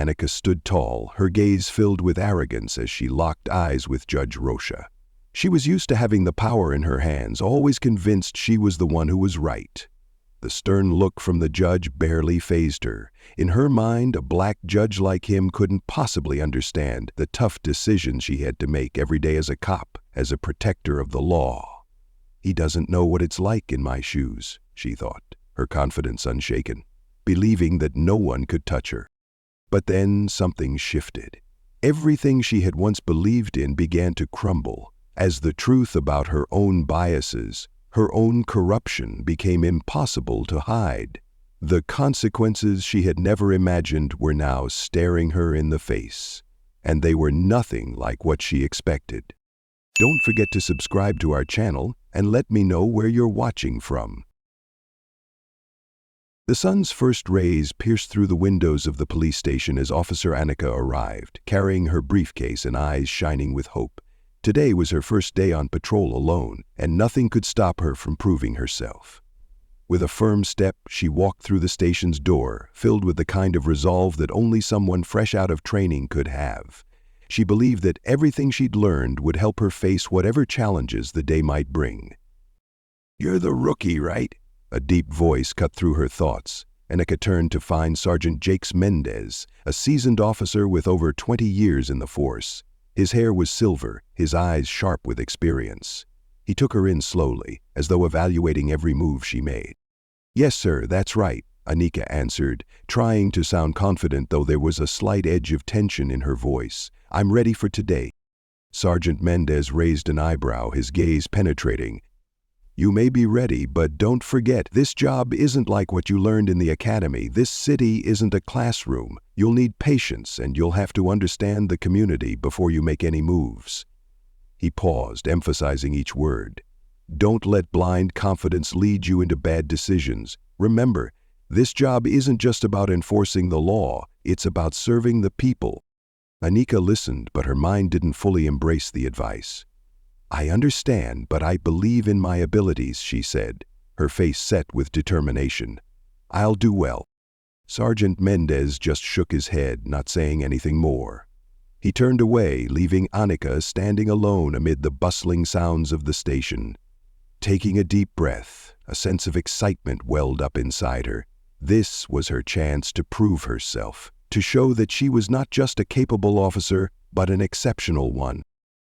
Anika stood tall, her gaze filled with arrogance as she locked eyes with Judge Rocha. She was used to having the power in her hands, always convinced she was the one who was right. The stern look from the judge barely fazed her. In her mind, a black judge like him couldn't possibly understand the tough decisions she had to make every day as a cop, as a protector of the law. "He doesn't know what it's like in my shoes," she thought, her confidence unshaken, believing that no one could touch her. But then something shifted. Everything she had once believed in began to crumble, as the truth about her own biases, her own corruption, became impossible to hide. The consequences she had never imagined were now staring her in the face, and they were nothing like what she expected. Don't forget to subscribe to our channel and let me know where you're watching from. The sun's first rays pierced through the windows of the police station as Officer Anika arrived, carrying her briefcase and eyes shining with hope. Today was her first day on patrol alone, and nothing could stop her from proving herself. With a firm step, she walked through the station's door, filled with the kind of resolve that only someone fresh out of training could have. She believed that everything she'd learned would help her face whatever challenges the day might bring. "You're the rookie, right?" A deep voice cut through her thoughts. Anika turned to find Sergeant Jake Mendez, a seasoned officer with over 20 years in the force. His hair was silver, his eyes sharp with experience. He took her in slowly, as though evaluating every move she made. "Yes, sir, that's right," Anika answered, trying to sound confident though there was a slight edge of tension in her voice. "I'm ready for today." Sergeant Mendez raised an eyebrow, his gaze penetrating. "You may be ready, but don't forget, this job isn't like what you learned in the academy. This city isn't a classroom. You'll need patience, and you'll have to understand the community before you make any moves." He paused, emphasizing each word. "Don't let blind confidence lead you into bad decisions. Remember, this job isn't just about enforcing the law, it's about serving the people." Anika listened, but her mind didn't fully embrace the advice. "I understand, but I believe in my abilities," she said, her face set with determination. "I'll do well." Sergeant Mendez just shook his head, not saying anything more. He turned away, leaving Anika standing alone amid the bustling sounds of the station. Taking a deep breath, a sense of excitement welled up inside her. This was her chance to prove herself, to show that she was not just a capable officer, but an exceptional one.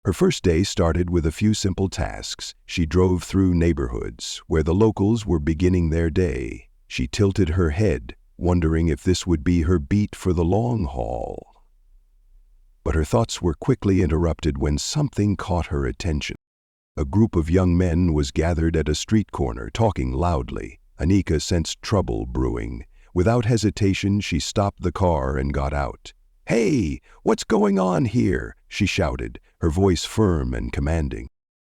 Her first day started with a few simple tasks. She drove through neighborhoods where the locals were beginning their day. She tilted her head, wondering if this would be her beat for the long haul. But her thoughts were quickly interrupted when something caught her attention. A group of young men was gathered at a street corner, talking loudly. Anika sensed trouble brewing. Without hesitation, she stopped the car and got out. "Hey, what's going on here?" she shouted, her voice firm and commanding.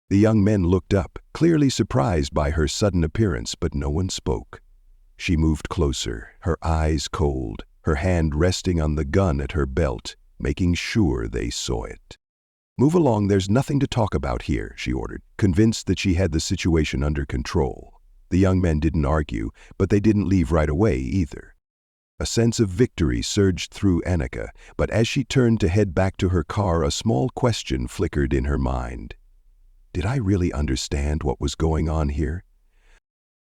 The young men looked up, clearly surprised by her sudden appearance, but no one spoke. She moved closer, her eyes cold, her hand resting on the gun at her belt, making sure they saw it. "Move along, there's nothing to talk about here," she ordered, convinced that she had the situation under control. The young men didn't argue, but they didn't leave right away either. A sense of victory surged through Anika, but as she turned to head back to her car, a small question flickered in her mind. Did I really understand what was going on here?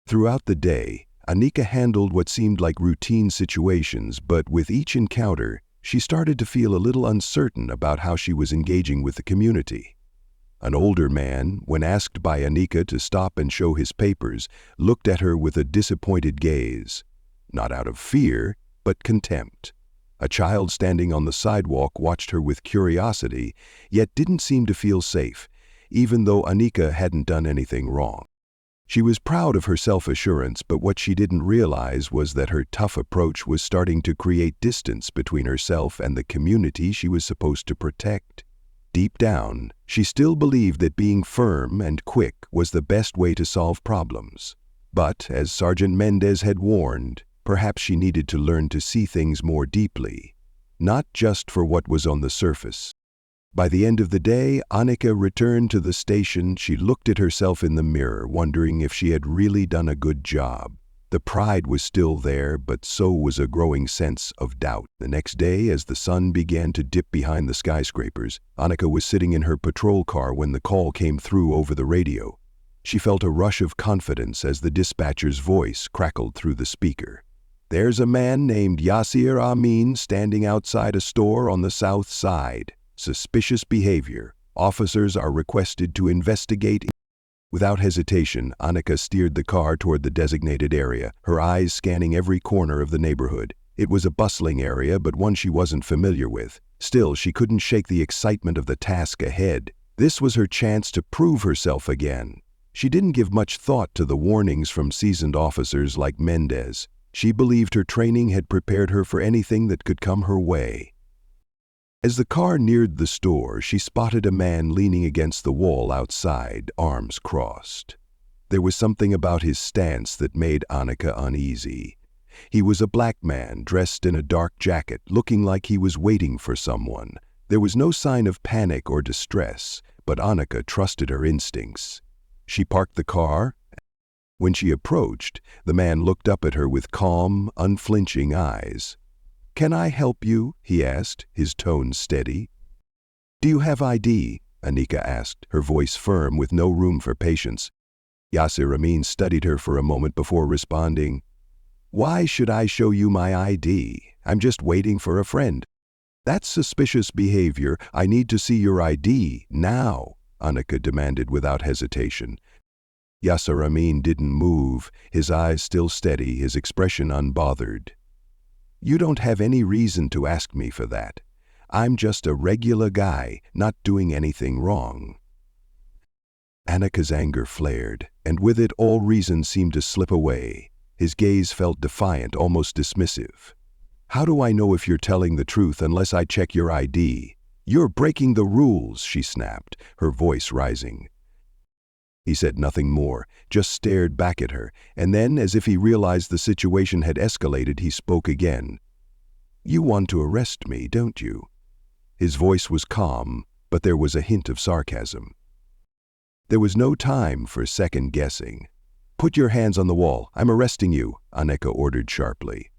Throughout the day, Anika handled what seemed like routine situations, but with each encounter, she started to feel a little uncertain about how she was engaging with the community. An older man, when asked by Anika to stop and show his papers, looked at her with a disappointed gaze. Not out of fear, but contempt. A child standing on the sidewalk watched her with curiosity, yet didn't seem to feel safe, even though Anika hadn't done anything wrong. She was proud of her self-assurance, but what she didn't realize was that her tough approach was starting to create distance between herself and the community she was supposed to protect. Deep down, she still believed that being firm and quick was the best way to solve problems. But, as Sergeant Mendez had warned, perhaps she needed to learn to see things more deeply, not just for what was on the surface. By the end of the day, Anika returned to the station. She looked at herself in the mirror, wondering if she had really done a good job. The pride was still there, but so was a growing sense of doubt. The next day, as the sun began to dip behind the skyscrapers, Anika was sitting in her patrol car when the call came through over the radio. She felt a rush of confidence as the dispatcher's voice crackled through the speaker. "There's a man named Yasir Amin standing outside a store on the south side. Suspicious behavior. Officers are requested to investigate." Without hesitation, Anika steered the car toward the designated area, her eyes scanning every corner of the neighborhood. It was a bustling area, but one she wasn't familiar with. Still, she couldn't shake the excitement of the task ahead. This was her chance to prove herself again. She didn't give much thought to the warnings from seasoned officers like Mendez. She believed her training had prepared her for anything that could come her way. As the car neared the store, she spotted a man leaning against the wall outside, arms crossed. There was something about his stance that made Anika uneasy. He was a black man dressed in a dark jacket, looking like he was waiting for someone. There was no sign of panic or distress, but Anika trusted her instincts. She parked the car. When she approached, the man looked up at her with calm, unflinching eyes. "Can I help you?" he asked, his tone steady. "Do you have ID?" Anika asked, her voice firm with no room for patience. Yasir Amin studied her for a moment before responding. "Why should I show you my ID? I'm just waiting for a friend." "That's suspicious behavior. I need to see your ID now," Anika demanded without hesitation. Yasir Amin didn't move, his eyes still steady, his expression unbothered. "You don't have any reason to ask me for that. I'm just a regular guy, not doing anything wrong." Anika's anger flared, and with it all reason seemed to slip away. His gaze felt defiant, almost dismissive. "How do I know if you're telling the truth unless I check your ID? You're breaking the rules," she snapped, her voice rising. He said nothing more, just stared back at her, and then, as if he realized the situation had escalated, he spoke again. "You want to arrest me, don't you?" His voice was calm, but there was a hint of sarcasm. There was no time for second-guessing. "Put your hands on the wall. I'm arresting you," Anika ordered sharply.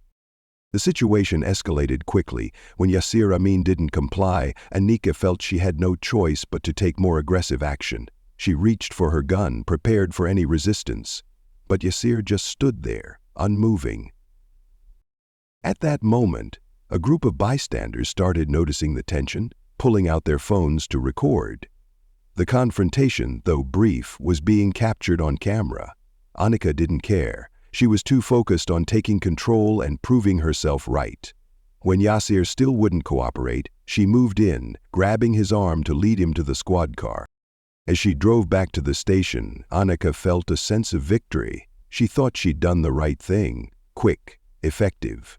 The situation escalated quickly. When Yasir Amin didn't comply, Anika felt she had no choice but to take more aggressive action. She reached for her gun, prepared for any resistance. But Yasir just stood there, unmoving. At that moment, a group of bystanders started noticing the tension, pulling out their phones to record. The confrontation, though brief, was being captured on camera. Anika didn't care. She was too focused on taking control and proving herself right. When Yasir still wouldn't cooperate, she moved in, grabbing his arm to lead him to the squad car. As she drove back to the station, Anika felt a sense of victory. She thought she'd done the right thing, quick, effective.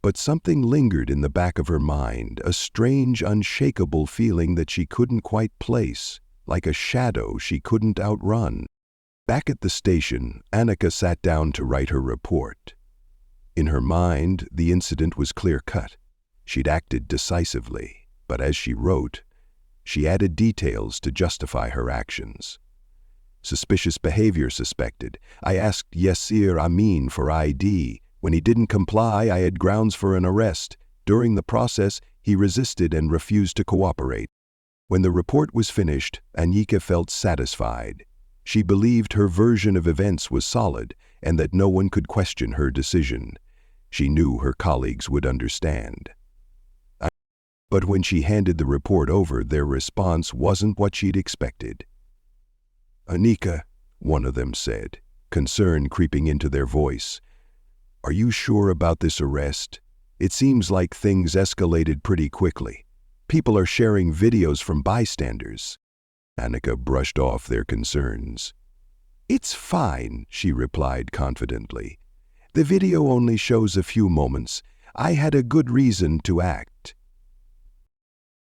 But something lingered in the back of her mind, a strange, unshakable feeling that she couldn't quite place, like a shadow she couldn't outrun. Back at the station, Anika sat down to write her report. In her mind, the incident was clear-cut. She'd acted decisively, but as she wrote, she added details to justify her actions. Suspicious behavior suspected. I asked Yasir Amin for ID. When he didn't comply, I had grounds for an arrest. During the process, he resisted and refused to cooperate. When the report was finished, Anika felt satisfied. She believed her version of events was solid and that no one could question her decision. She knew her colleagues would understand. But when she handed the report over, their response wasn't what she'd expected. "Anika," one of them said, concern creeping into their voice, "are you sure about this arrest? It seems like things escalated pretty quickly. People are sharing videos from bystanders." Anika brushed off their concerns. "It's fine," she replied confidently. "The video only shows a few moments. I had a good reason to act."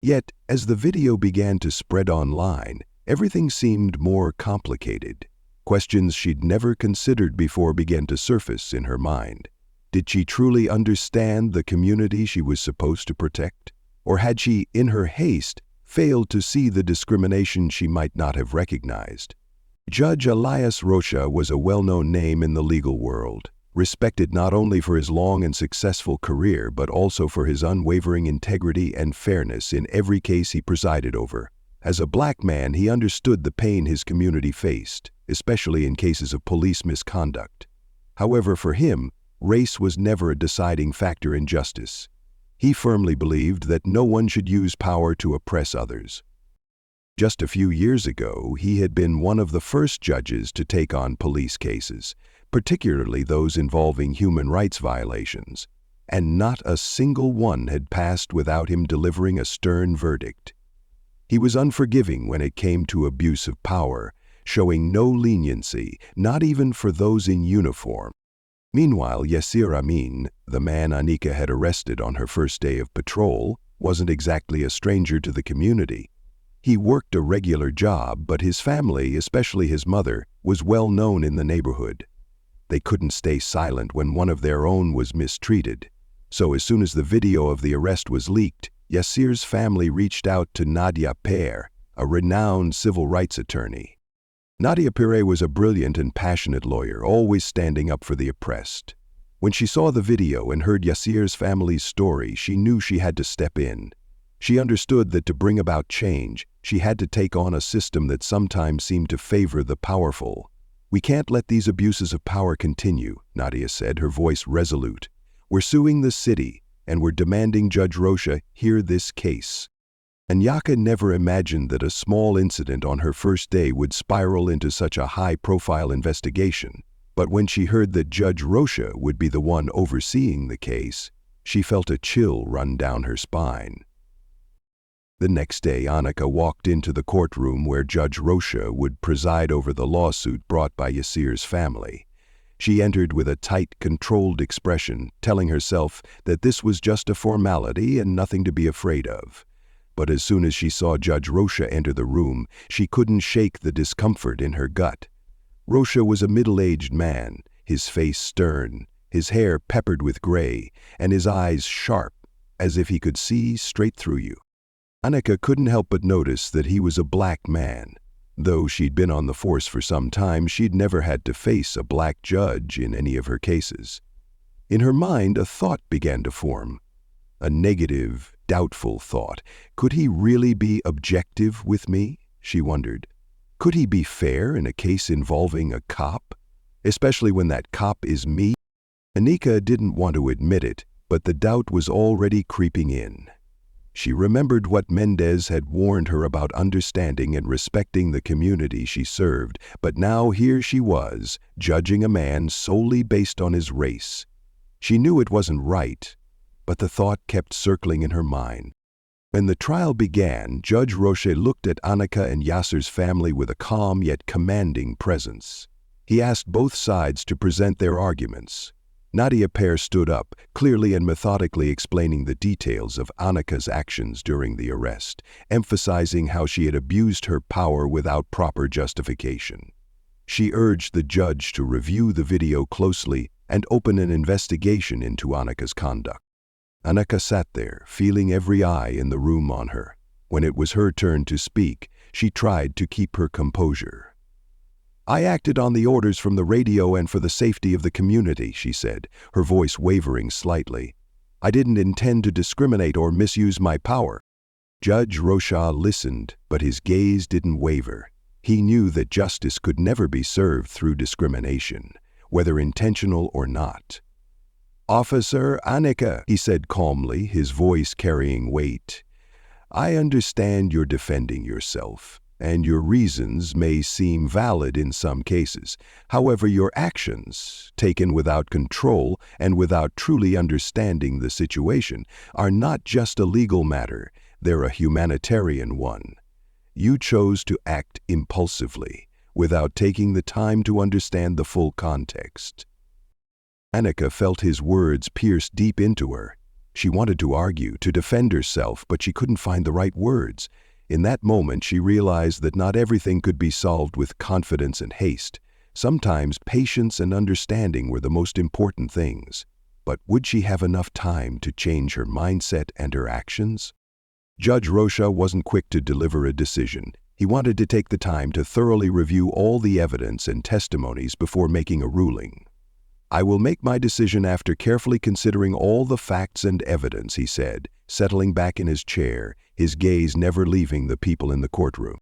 Yet, as the video began to spread online, everything seemed more complicated. Questions she'd never considered before began to surface in her mind. Did she truly understand the community she was supposed to protect? Or had she, in her haste, failed to see the discrimination she might not have recognized? Judge Rocha was a well-known name in the legal world, respected not only for his long and successful career but also for his unwavering integrity and fairness in every case he presided over. As a black man, he understood the pain his community faced, especially in cases of police misconduct. However, for him, race was never a deciding factor in justice. He firmly believed that no one should use power to oppress others. Just a few years ago, he had been one of the first judges to take on police cases, particularly those involving human rights violations, and not a single one had passed without him delivering a stern verdict. He was unforgiving when it came to abuse of power, showing no leniency, not even for those in uniform. Meanwhile, Yasir Amin, the man Anika had arrested on her first day of patrol, wasn't exactly a stranger to the community. He worked a regular job, but his family, especially his mother, was well known in the neighborhood. They couldn't stay silent when one of their own was mistreated. So as soon as the video of the arrest was leaked, Yasir's family reached out to Nadia Pere, a renowned civil rights attorney. Nadia Pere was a brilliant and passionate lawyer, always standing up for the oppressed. When she saw the video and heard Yasir's family's story, she knew she had to step in. She understood that to bring about change, she had to take on a system that sometimes seemed to favor the powerful. "We can't let these abuses of power continue," Nadia said, her voice resolute. "We're suing the city, and we're demanding Judge Rocha hear this case." Anika never imagined that a small incident on her first day would spiral into such a high-profile investigation. But when she heard that Judge Rocha would be the one overseeing the case, she felt a chill run down her spine. The next day, Anika walked into the courtroom where Judge Rocha would preside over the lawsuit brought by Yasir's family. She entered with a tight, controlled expression, telling herself that this was just a formality and nothing to be afraid of. But as soon as she saw Judge Rocha enter the room, she couldn't shake the discomfort in her gut. Rocha was a middle-aged man, his face stern, his hair peppered with gray, and his eyes sharp, as if he could see straight through you. Anika couldn't help but notice that he was a black man. Though she'd been on the force for some time, she'd never had to face a black judge in any of her cases. In her mind, a thought began to form. A negative, doubtful thought. Could he really be objective with me? She wondered. Could he be fair in a case involving a cop? Especially when that cop is me? Anika didn't want to admit it, but the doubt was already creeping in. She remembered what Mendez had warned her about understanding and respecting the community she served, but now here she was, judging a man solely based on his race. She knew it wasn't right, but the thought kept circling in her mind. When the trial began, Judge Rocha looked at Anika and Yasir's family with a calm yet commanding presence. He asked both sides to present their arguments. Nadia Pere stood up, clearly and methodically explaining the details of Anika's actions during the arrest, emphasizing how she had abused her power without proper justification. She urged the judge to review the video closely and open an investigation into Anika's conduct. Anika sat there, feeling every eye in the room on her. When it was her turn to speak, she tried to keep her composure. "I acted on the orders from the radio and for the safety of the community," she said, her voice wavering slightly. "I didn't intend to discriminate or misuse my power." Judge Rocha listened, but his gaze didn't waver. He knew that justice could never be served through discrimination, whether intentional or not. "Officer Anika," he said calmly, his voice carrying weight, "I understand you're defending yourself, and your reasons may seem valid in some cases. However, your actions, taken without control and without truly understanding the situation, are not just a legal matter, they're a humanitarian one. You chose to act impulsively, without taking the time to understand the full context." Anika felt his words pierce deep into her. She wanted to argue, to defend herself, but she couldn't find the right words. In that moment, she realized that not everything could be solved with confidence and haste. Sometimes patience and understanding were the most important things. But would she have enough time to change her mindset and her actions? Judge Rocha wasn't quick to deliver a decision. He wanted to take the time to thoroughly review all the evidence and testimonies before making a ruling. "I will make my decision after carefully considering all the facts and evidence," he said, settling back in his chair, his gaze never leaving the people in the courtroom.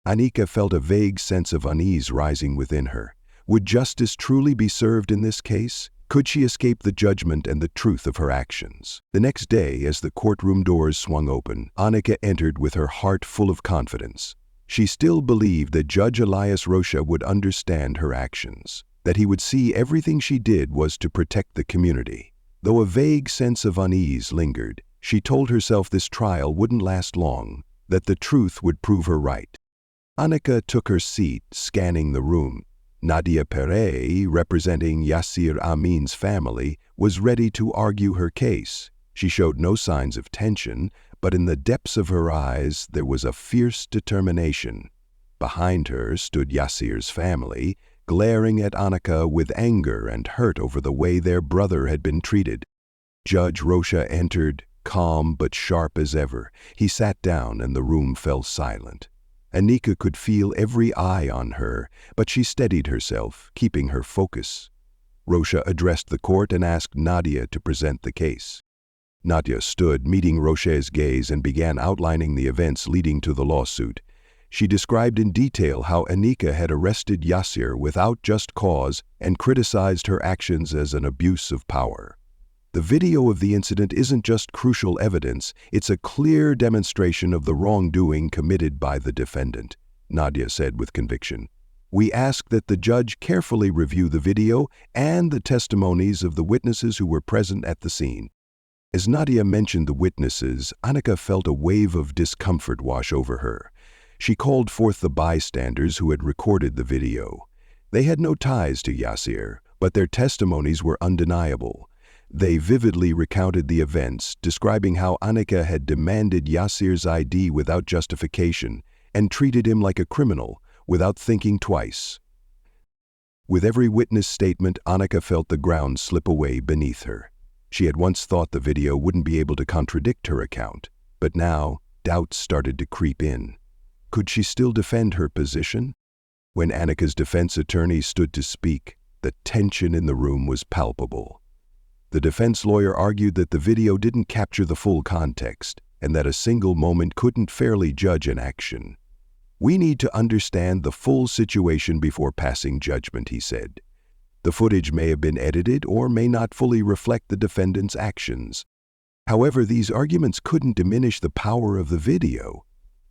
Anika felt a vague sense of unease rising within her. Would justice truly be served in this case? Could she escape the judgment and the truth of her actions? The next day, as the courtroom doors swung open, Anika entered with her heart full of confidence. She still believed that Judge Rocha would understand her actions, that he would see everything she did was to protect the community. Though a vague sense of unease lingered, she told herself this trial wouldn't last long, that the truth would prove her right. Anika took her seat, scanning the room. Nadia Perez, representing Yasir Amin's family, was ready to argue her case. She showed no signs of tension, but in the depths of her eyes there was a fierce determination. Behind her stood Yasir's family, glaring at Anika with anger and hurt over the way their brother had been treated. Judge Rocha entered, calm but sharp as ever. He sat down and the room fell silent. Anika could feel every eye on her, but she steadied herself, keeping her focus. Rocha addressed the court and asked Nadia to present the case. Nadia stood, meeting Rocha's gaze, and began outlining the events leading to the lawsuit. She described in detail how Anika had arrested Yasir without just cause and criticized her actions as an abuse of power. "The video of the incident isn't just crucial evidence, it's a clear demonstration of the wrongdoing committed by the defendant," Nadia said with conviction. "We ask that the judge carefully review the video and the testimonies of the witnesses who were present at the scene." As Nadia mentioned the witnesses, Anika felt a wave of discomfort wash over her. She called forth the bystanders who had recorded the video. They had no ties to Yasir, but their testimonies were undeniable. They vividly recounted the events, describing how Anika had demanded Yasir's ID without justification and treated him like a criminal, without thinking twice. With every witness statement, Anika felt the ground slip away beneath her. She had once thought the video wouldn't be able to contradict her account, but now doubts started to creep in. Could she still defend her position? When Anika's defense attorney stood to speak, the tension in the room was palpable. The defense lawyer argued that the video didn't capture the full context and that a single moment couldn't fairly judge an action. "We need to understand the full situation before passing judgment," he said. "The footage may have been edited or may not fully reflect the defendant's actions. However, these arguments couldn't diminish the power of the video."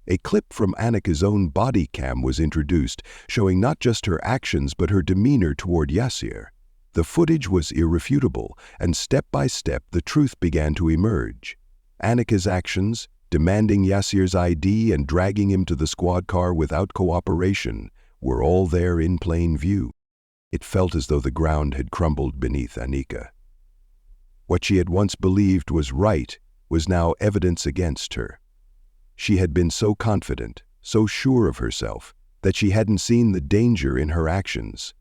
A clip from Anika's own body cam was introduced, showing not just her actions but her demeanor toward Yasir. The footage was irrefutable, and step by step the truth began to emerge. Anika's actions, demanding Yasir's ID and dragging him to the squad car without cooperation, were all there in plain view. It felt as though the ground had crumbled beneath Anika. What she had once believed was right was now evidence against her. She had been so confident, so sure of herself, that she hadn't seen the danger in her actions.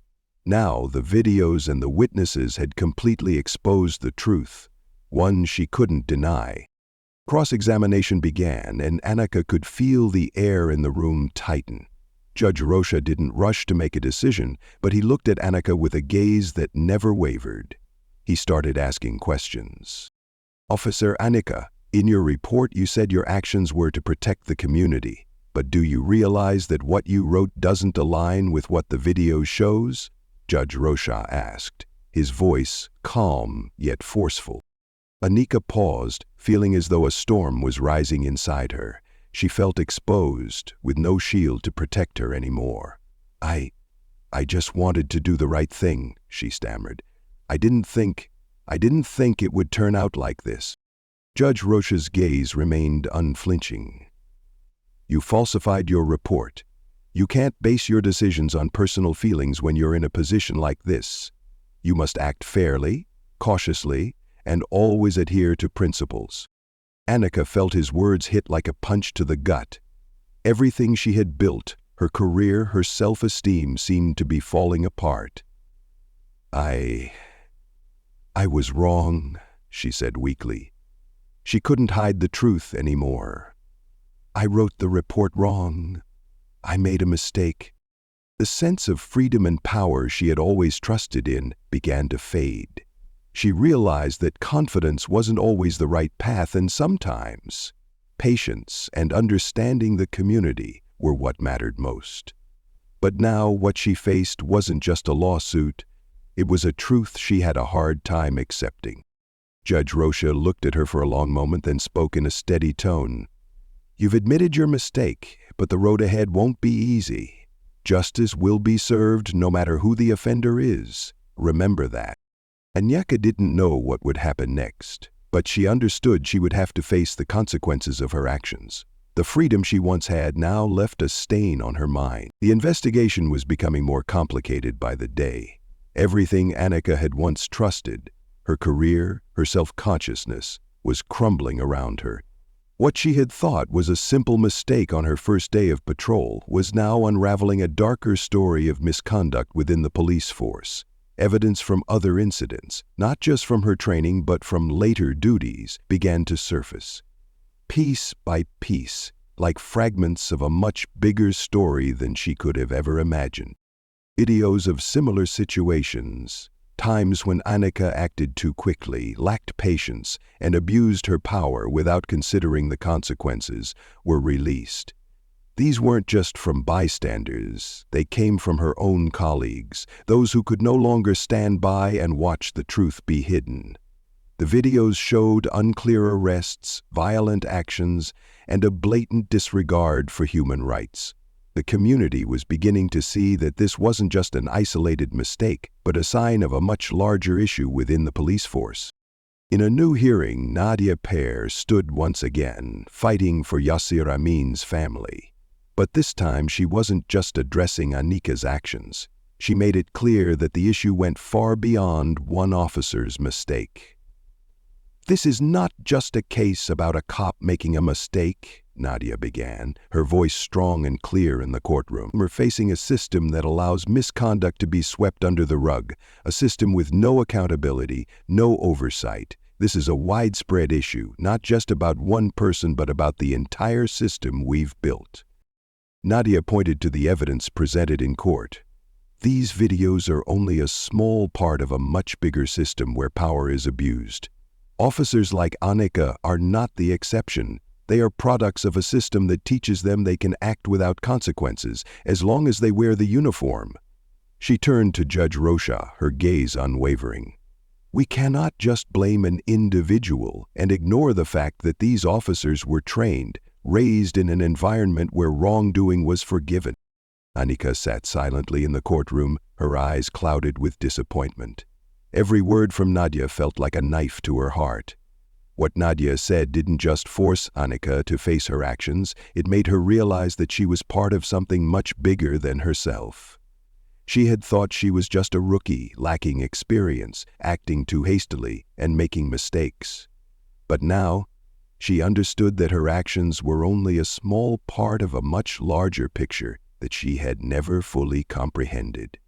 Now the videos and the witnesses had completely exposed the truth, one she couldn't deny. Cross-examination began, and Anika could feel the air in the room tighten. Judge Rocha didn't rush to make a decision, but he looked at Anika with a gaze that never wavered. He started asking questions. "Officer Anika, in your report you said your actions were to protect the community, but do you realize that what you wrote doesn't align with what the video shows?" Judge Rocha asked, his voice calm yet forceful. Anika paused, feeling as though a storm was rising inside her. She felt exposed, with no shield to protect her anymore. I just wanted to do the right thing," she stammered. I didn't think it would turn out like this." Judge Rocha's gaze remained unflinching. "You falsified your report. You can't base your decisions on personal feelings when you're in a position like this. You must act fairly, cautiously, and always adhere to principles." Anika felt his words hit like a punch to the gut. Everything she had built, her career, her self-esteem, seemed to be falling apart. I was wrong," she said weakly. She couldn't hide the truth anymore. "I wrote the report wrong. I made a mistake. The sense of freedom and power she had always trusted in began to fade. She realized that confidence wasn't always the right path, and sometimes patience and understanding the community were what mattered most. But now what she faced wasn't just a lawsuit, it was a truth she had a hard time accepting. Judge Rocha looked at her for a long moment, then spoke in a steady tone. You've admitted your mistake, but the road ahead won't be easy. Justice will be served no matter who the offender is. Remember that. Anika didn't know what would happen next, but she understood she would have to face the consequences of her actions. The freedom she once had now left a stain on her mind. The investigation was becoming more complicated by the day. Everything Anika had once trusted, her career, her self-consciousness, was crumbling around her. What she had thought was a simple mistake on her first day of patrol was now unraveling a darker story of misconduct within the police force. Evidence from other incidents, not just from her training but from later duties, began to surface. Piece by piece, like fragments of a much bigger story than she could have ever imagined. Videos of similar situations, times when Anika acted too quickly, lacked patience, and abused her power without considering the consequences, were released. These weren't just from bystanders, they came from her own colleagues, those who could no longer stand by and watch the truth be hidden. The videos showed unclear arrests, violent actions, and a blatant disregard for human rights. The community was beginning to see that this wasn't just an isolated mistake, but a sign of a much larger issue within the police force. In a new hearing, Nadia Pear stood once again, fighting for Yasir Amin's family. But this time she wasn't just addressing Anika's actions. She made it clear that the issue went far beyond one officer's mistake. This is not just a case about a cop making a mistake, Nadia began, her voice strong and clear in the courtroom. We're facing a system that allows misconduct to be swept under the rug, a system with no accountability, no oversight. This is a widespread issue, not just about one person but about the entire system we've built. Nadia pointed to the evidence presented in court. These videos are only a small part of a much bigger system where power is abused. Officers like Anika are not the exception. They are products of a system that teaches them they can act without consequences as long as they wear the uniform. She turned to Judge Rocha, her gaze unwavering. We cannot just blame an individual and ignore the fact that these officers were trained, raised in an environment where wrongdoing was forgiven. Anika sat silently in the courtroom, her eyes clouded with disappointment. Every word from Nadia felt like a knife to her heart. What Nadia said didn't just force Anika to face her actions, it made her realize that she was part of something much bigger than herself. She had thought she was just a rookie, lacking experience, acting too hastily, and making mistakes. But now, she understood that her actions were only a small part of a much larger picture that she had never fully comprehended.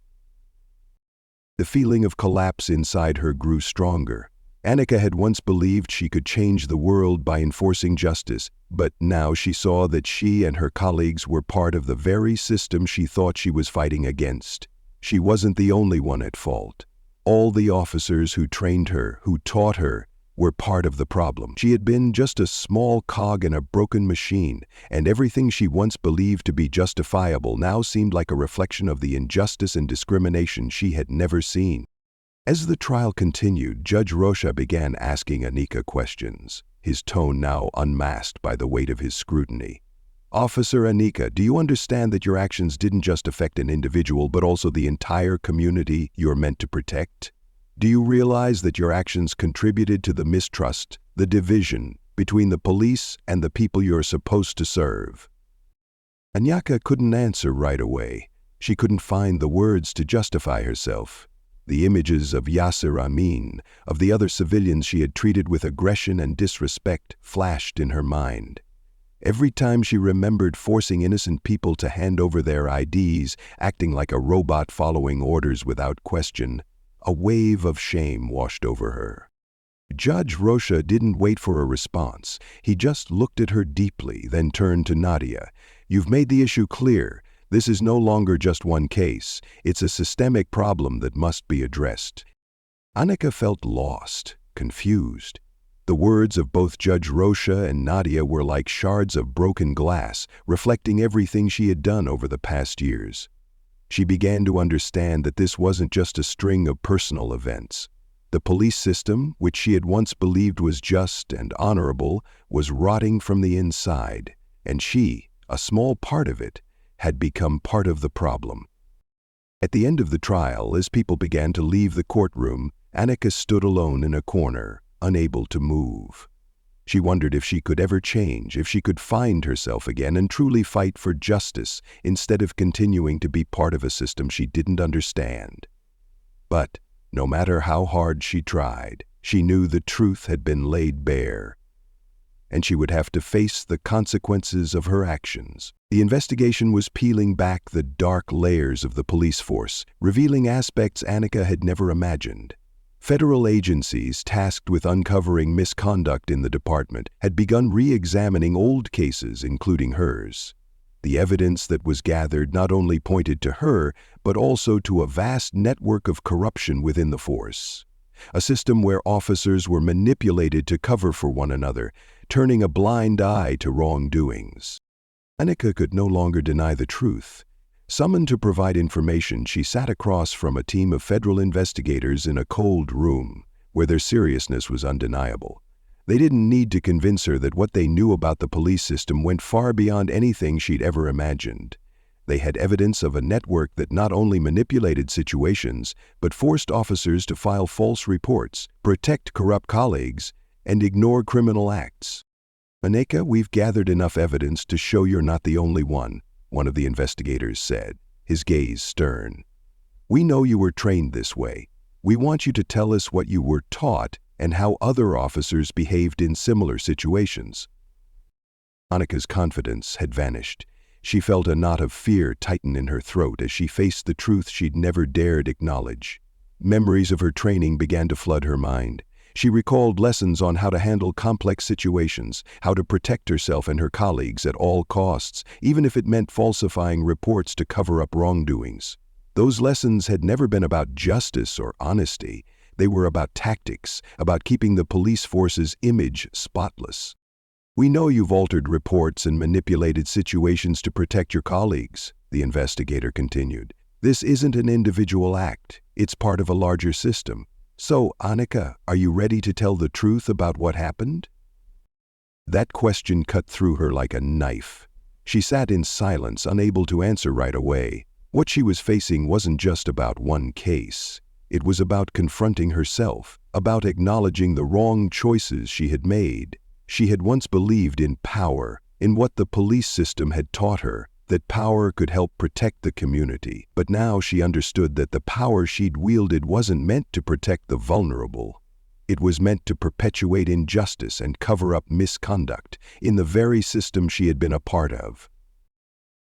The feeling of collapse inside her grew stronger. Anika had once believed she could change the world by enforcing justice, but now she saw that she and her colleagues were part of the very system she thought she was fighting against. She wasn't the only one at fault. All the officers who trained her, who taught her, were part of the problem. She had been just a small cog in a broken machine, and everything she once believed to be justifiable now seemed like a reflection of the injustice and discrimination she had never seen. As the trial continued, Judge Rocha began asking Anika questions, his tone now unmasked by the weight of his scrutiny. Officer Anika, do you understand that your actions didn't just affect an individual but also the entire community you're meant to protect? Do you realize that your actions contributed to the mistrust, the division between the police and the people you're supposed to serve? Anika couldn't answer right away. She couldn't find the words to justify herself. The images of Yasir Amin, of the other civilians she had treated with aggression and disrespect, flashed in her mind. Every time she remembered forcing innocent people to hand over their IDs, acting like a robot following orders without question, a wave of shame washed over her. Judge Rocha didn't wait for a response. He just looked at her deeply, then turned to Nadia. You've made the issue clear. This is no longer just one case. It's a systemic problem that must be addressed. Anika felt lost, confused. The words of both Judge Rocha and Nadia were like shards of broken glass, reflecting everything she had done over the past years. She began to understand that this wasn't just a string of personal events. The police system, which she had once believed was just and honorable, was rotting from the inside, and she, a small part of it, had become part of the problem. At the end of the trial, as people began to leave the courtroom, Anika stood alone in a corner, unable to move. She wondered if she could ever change, if she could find herself again and truly fight for justice instead of continuing to be part of a system she didn't understand. But no matter how hard she tried, she knew the truth had been laid bare, and she would have to face the consequences of her actions. The investigation was peeling back the dark layers of the police force, revealing aspects Anika had never imagined. Federal agencies tasked with uncovering misconduct in the department had begun re-examining old cases, including hers. The evidence that was gathered not only pointed to her, but also to a vast network of corruption within the force. A system where officers were manipulated to cover for one another, turning a blind eye to wrongdoings. Anika could no longer deny the truth. Summoned to provide information, she sat across from a team of federal investigators in a cold room, where their seriousness was undeniable. They didn't need to convince her that what they knew about the police system went far beyond anything she'd ever imagined. They had evidence of a network that not only manipulated situations, but forced officers to file false reports, protect corrupt colleagues, and ignore criminal acts. "Anika, we've gathered enough evidence to show you're not the only one," one of the investigators said, his gaze stern. "We know you were trained this way. We want you to tell us what you were taught and how other officers behaved in similar situations." Anika's confidence had vanished. She felt a knot of fear tighten in her throat as she faced the truth she'd never dared acknowledge. Memories of her training began to flood her mind. She recalled lessons on how to handle complex situations, how to protect herself and her colleagues at all costs, even if it meant falsifying reports to cover up wrongdoings. Those lessons had never been about justice or honesty. They were about tactics, about keeping the police force's image spotless. "We know you've altered reports and manipulated situations to protect your colleagues," the investigator continued. "This isn't an individual act. It's part of a larger system. So, Anika, are you ready to tell the truth about what happened?" That question cut through her like a knife. She sat in silence, unable to answer right away. What she was facing wasn't just about one case. It was about confronting herself, about acknowledging the wrong choices she had made. She had once believed in power, in what the police system had taught her, that power could help protect the community. But now she understood that the power she'd wielded wasn't meant to protect the vulnerable. It was meant to perpetuate injustice and cover up misconduct in the very system she had been a part of.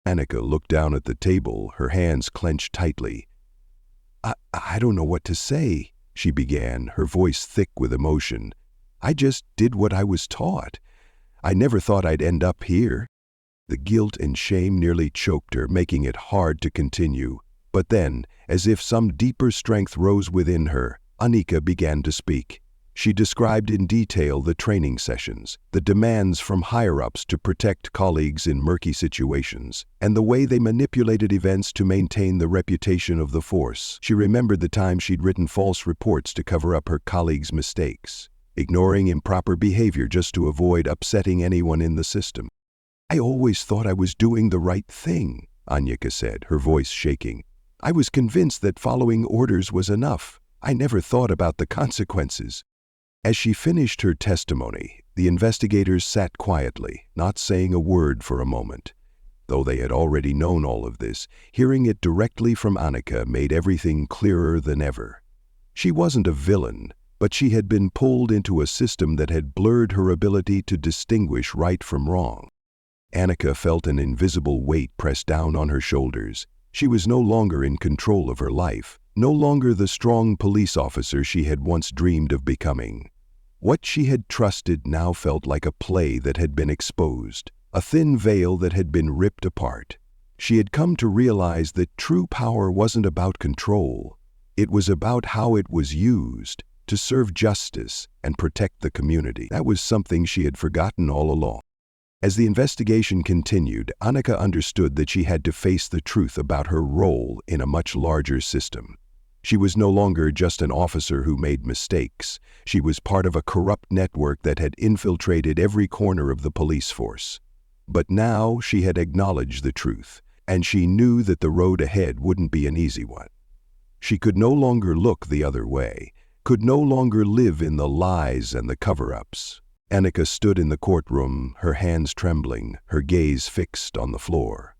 Anika looked down at the table, her hands clenched tightly. I don't know what to say," she began, her voice thick with emotion. "I just did what I was taught. I never thought I'd end up here." The guilt and shame nearly choked her, making it hard to continue. But then, as if some deeper strength rose within her, Anika began to speak. She described in detail the training sessions, the demands from higher-ups to protect colleagues in murky situations, and the way they manipulated events to maintain the reputation of the force. She remembered the time she'd written false reports to cover up her colleagues' mistakes, ignoring improper behavior just to avoid upsetting anyone in the system. "I always thought I was doing the right thing," Anika said, her voice shaking. "I was convinced that following orders was enough. I never thought about the consequences." As she finished her testimony, the investigators sat quietly, not saying a word for a moment. Though they had already known all of this, hearing it directly from Anika made everything clearer than ever. She wasn't a villain, but she had been pulled into a system that had blurred her ability to distinguish right from wrong. Anika felt an invisible weight press down on her shoulders. She was no longer in control of her life, no longer the strong police officer she had once dreamed of becoming. What she had trusted now felt like a play that had been exposed, a thin veil that had been ripped apart. She had come to realize that true power wasn't about control. It was about how it was used to serve justice and protect the community. That was something she had forgotten all along. As the investigation continued, Anika understood that she had to face the truth about her role in a much larger system. She was no longer just an officer who made mistakes. She was part of a corrupt network that had infiltrated every corner of the police force. But now she had acknowledged the truth, and she knew that the road ahead wouldn't be an easy one. She could no longer look the other way, could no longer live in the lies and the cover-ups. Anika stood in the courtroom, her hands trembling, her gaze fixed on the floor.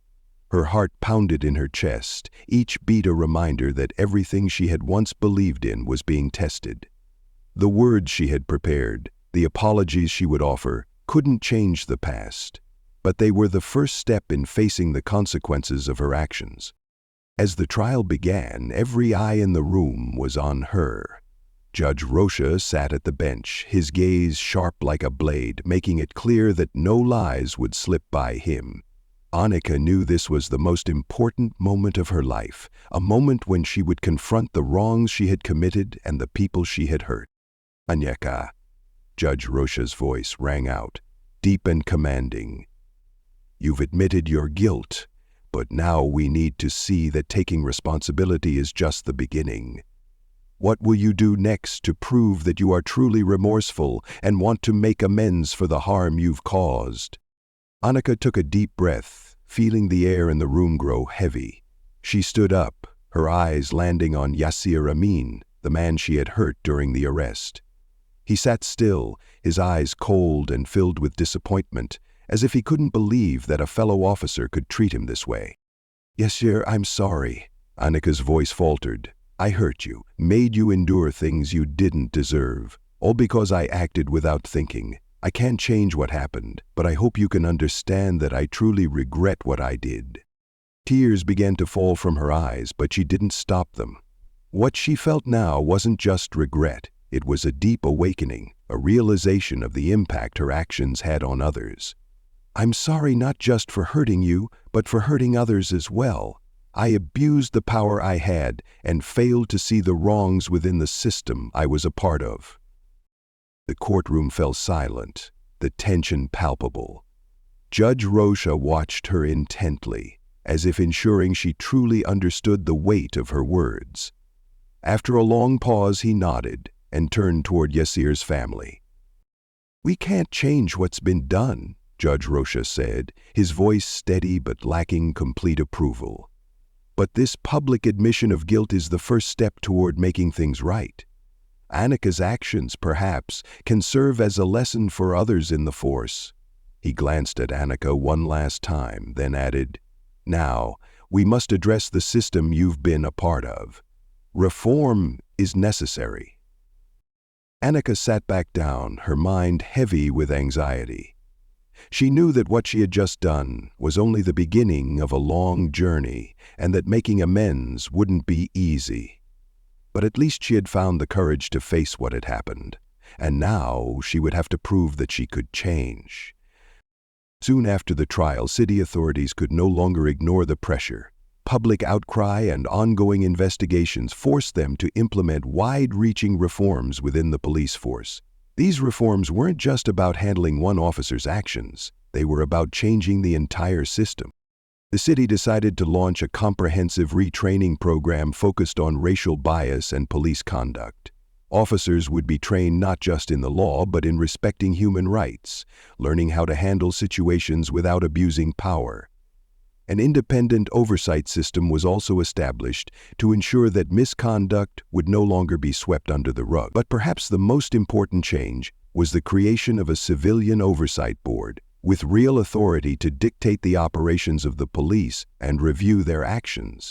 Her heart pounded in her chest, each beat a reminder that everything she had once believed in was being tested. The words she had prepared, the apologies she would offer, couldn't change the past, but they were the first step in facing the consequences of her actions. As the trial began, every eye in the room was on her. Judge Rocha sat at the bench, his gaze sharp like a blade, making it clear that no lies would slip by him. Anika knew this was the most important moment of her life, a moment when she would confront the wrongs she had committed and the people she had hurt. "Anika," Judge Rocha's voice rang out, deep and commanding. "You've admitted your guilt, but now we need to see that taking responsibility is just the beginning. What will you do next to prove that you are truly remorseful and want to make amends for the harm you've caused?" Anika took a deep breath, feeling the air in the room grow heavy. She stood up, her eyes landing on Yasir Amin, the man she had hurt during the arrest. He sat still, his eyes cold and filled with disappointment, as if he couldn't believe that a fellow officer could treat him this way. "Yasir, I'm sorry," Anika's voice faltered. "I hurt you, made you endure things you didn't deserve, all because I acted without thinking. I can't change what happened, but I hope you can understand that I truly regret what I did." Tears began to fall from her eyes, but she didn't stop them. What she felt now wasn't just regret, it was a deep awakening, a realization of the impact her actions had on others. "I'm sorry not just for hurting you, but for hurting others as well. I abused the power I had and failed to see the wrongs within the system I was a part of." The courtroom fell silent, the tension palpable. Judge Rocha watched her intently, as if ensuring she truly understood the weight of her words. After a long pause, he nodded and turned toward Yasir's family. "We can't change what's been done," Judge Rocha said, his voice steady but lacking complete approval. "But this public admission of guilt is the first step toward making things right. Anika's actions, perhaps, can serve as a lesson for others in the force." He glanced at Anika one last time, then added, "Now, we must address the system you've been a part of. Reform is necessary." Anika sat back down, her mind heavy with anxiety. She knew that what she had just done was only the beginning of a long journey, and that making amends wouldn't be easy. But at least she had found the courage to face what had happened, and now she would have to prove that she could change. Soon after the trial, city authorities could no longer ignore the pressure. Public outcry and ongoing investigations forced them to implement wide-reaching reforms within the police force. These reforms weren't just about handling one officer's actions, they were about changing the entire system. The city decided to launch a comprehensive retraining program focused on racial bias and police conduct. Officers would be trained not just in the law but in respecting human rights, learning how to handle situations without abusing power. An independent oversight system was also established to ensure that misconduct would no longer be swept under the rug. But perhaps the most important change was the creation of a civilian oversight board, with real authority to dictate the operations of the police and review their actions.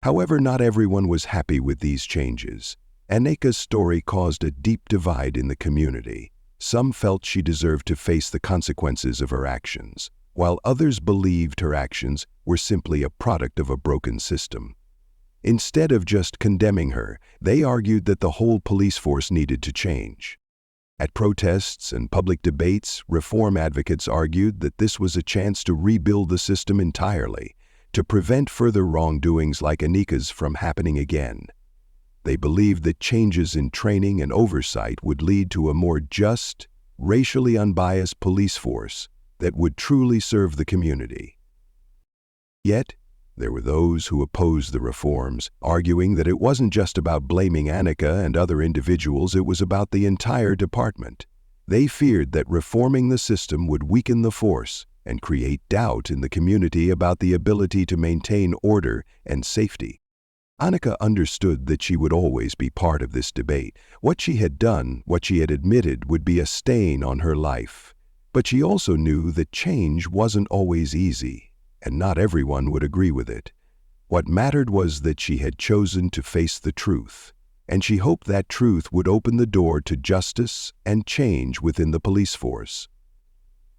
However, not everyone was happy with these changes. Anika's story caused a deep divide in the community. Some felt she deserved to face the consequences of her actions, while others believed her actions were simply a product of a broken system. Instead of just condemning her, they argued that the whole police force needed to change. At protests and public debates, reform advocates argued that this was a chance to rebuild the system entirely, to prevent further wrongdoings like Anika's from happening again. They believed that changes in training and oversight would lead to a more just, racially unbiased police force that would truly serve the community. Yet, there were those who opposed the reforms, arguing that it wasn't just about blaming Anika and other individuals, it was about the entire department. They feared that reforming the system would weaken the force and create doubt in the community about the ability to maintain order and safety. Anika understood that she would always be part of this debate. What she had done, what she had admitted, would be a stain on her life. But she also knew that change wasn't always easy, and not everyone would agree with it. What mattered was that she had chosen to face the truth, and she hoped that truth would open the door to justice and change within the police force.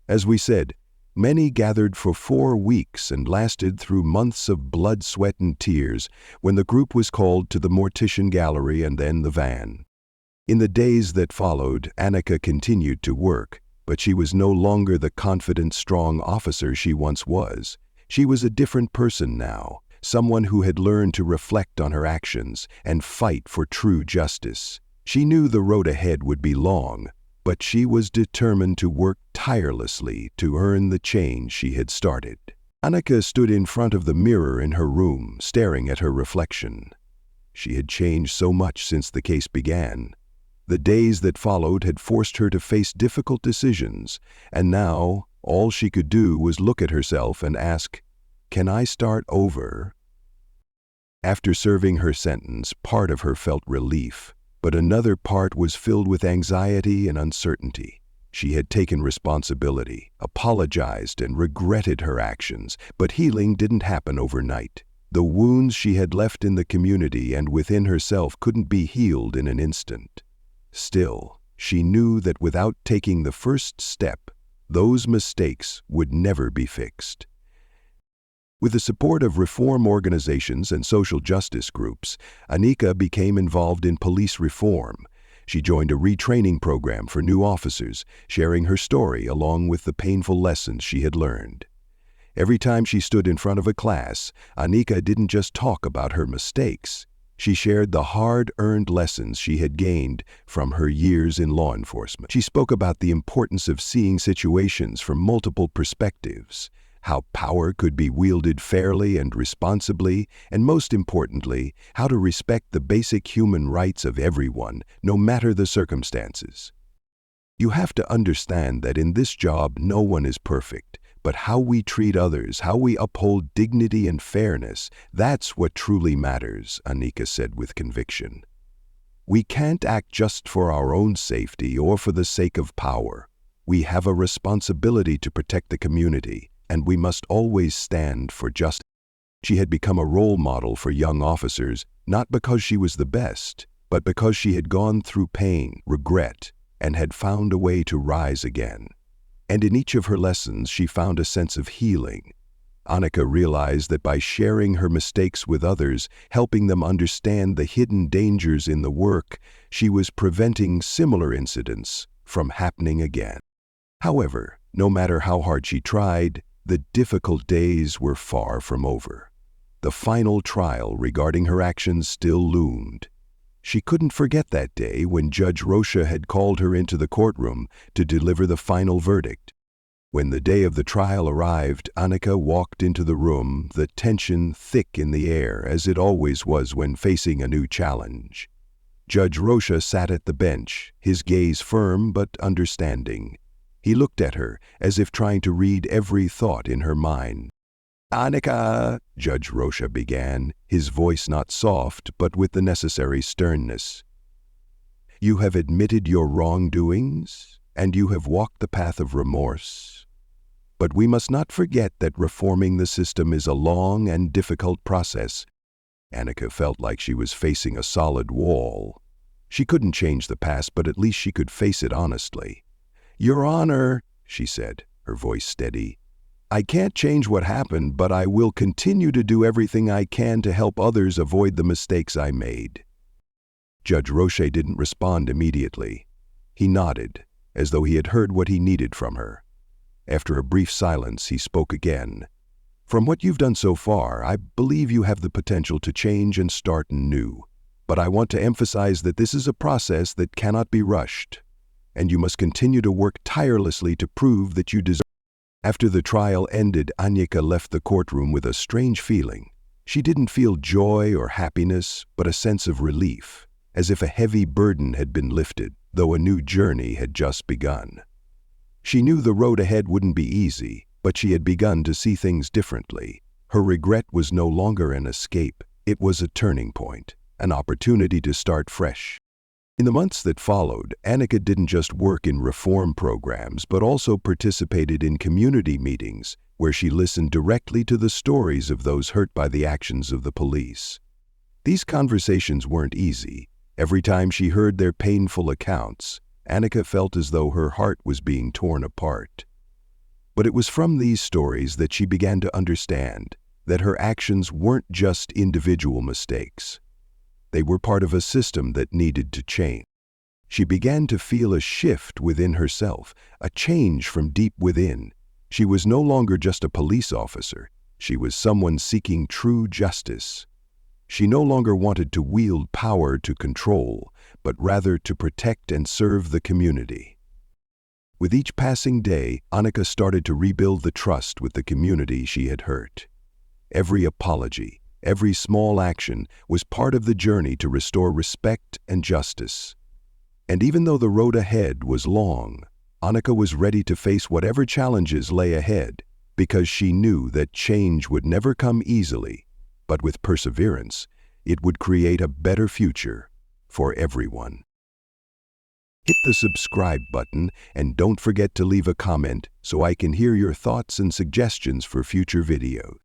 As we said, many gathered for 4 weeks and lasted through months of blood, sweat, and tears when the group was called to the mortician gallery and then the van. In the days that followed, Anika continued to work, but she was no longer the confident, strong officer she once was. She was a different person now, someone who had learned to reflect on her actions and fight for true justice. She knew the road ahead would be long, but she was determined to work tirelessly to earn the change she had started. Anika stood in front of the mirror in her room, staring at her reflection. She had changed so much since the case began. The days that followed had forced her to face difficult decisions, and now all she could do was look at herself and ask, "Can I start over?" After serving her sentence, part of her felt relief, but another part was filled with anxiety and uncertainty. She had taken responsibility, apologized, and regretted her actions, but healing didn't happen overnight. The wounds she had left in the community and within herself couldn't be healed in an instant. Still, she knew that without taking the first step, those mistakes would never be fixed. With the support of reform organizations and social justice groups, Anika became involved in police reform. She joined a retraining program for new officers, sharing her story along with the painful lessons she had learned. Every time she stood in front of a class, Anika didn't just talk about her mistakes. She shared the hard-earned lessons she had gained from her years in law enforcement. She spoke about the importance of seeing situations from multiple perspectives, how power could be wielded fairly and responsibly, and most importantly, how to respect the basic human rights of everyone, no matter the circumstances. You have to understand that in this job no one is perfect, but how we treat others, how we uphold dignity and fairness, that's what truly matters, Anika said with conviction. We can't act just for our own safety or for the sake of power. We have a responsibility to protect the community, and we must always stand for justice. She had become a role model for young officers, not because she was the best, but because she had gone through pain, regret, and had found a way to rise again. And in each of her lessons, she found a sense of healing. Anika realized that by sharing her mistakes with others, helping them understand the hidden dangers in the work, she was preventing similar incidents from happening again. However, no matter how hard she tried, the difficult days were far from over. The final trial regarding her actions still loomed. She couldn't forget that day when Judge Rocha had called her into the courtroom to deliver the final verdict. When the day of the trial arrived, Anika walked into the room, the tension thick in the air, as it always was when facing a new challenge. Judge Rocha sat at the bench, his gaze firm but understanding. He looked at her, as if trying to read every thought in her mind. "Anika," Judge Rocha began, his voice not soft, but with the necessary sternness. "You have admitted your wrongdoings, and you have walked the path of remorse. But we must not forget that reforming the system is a long and difficult process." Anika felt like she was facing a solid wall. She couldn't change the past, but at least she could face it honestly. "Your Honor," she said, her voice steady, "I can't change what happened, but I will continue to do everything I can to help others avoid the mistakes I made." Judge Rocha didn't respond immediately. He nodded, as though he had heard what he needed from her. After a brief silence, he spoke again. From what you've done so far, I believe you have the potential to change and start new. But I want to emphasize that this is a process that cannot be rushed, and you must continue to work tirelessly to prove that you deserve. After the trial ended, Anika left the courtroom with a strange feeling. She didn't feel joy or happiness, but a sense of relief, as if a heavy burden had been lifted, though a new journey had just begun. She knew the road ahead wouldn't be easy, but she had begun to see things differently. Her regret was no longer an escape, it was a turning point, an opportunity to start fresh. In the months that followed, Anika didn't just work in reform programs, but also participated in community meetings where she listened directly to the stories of those hurt by the actions of the police. These conversations weren't easy. Every time she heard their painful accounts, Anika felt as though her heart was being torn apart. But it was from these stories that she began to understand that her actions weren't just individual mistakes. They were part of a system that needed to change. She began to feel a shift within herself, a change from deep within. She was no longer just a police officer. She was someone seeking true justice. She no longer wanted to wield power to control, but rather to protect and serve the community. With each passing day, Anika started to rebuild the trust with the community she had hurt. Every apology, every small action was part of the journey to restore respect and justice. And even though the road ahead was long, Anika was ready to face whatever challenges lay ahead, because she knew that change would never come easily, but with perseverance, it would create a better future for everyone. Hit the subscribe button and don't forget to leave a comment so I can hear your thoughts and suggestions for future videos.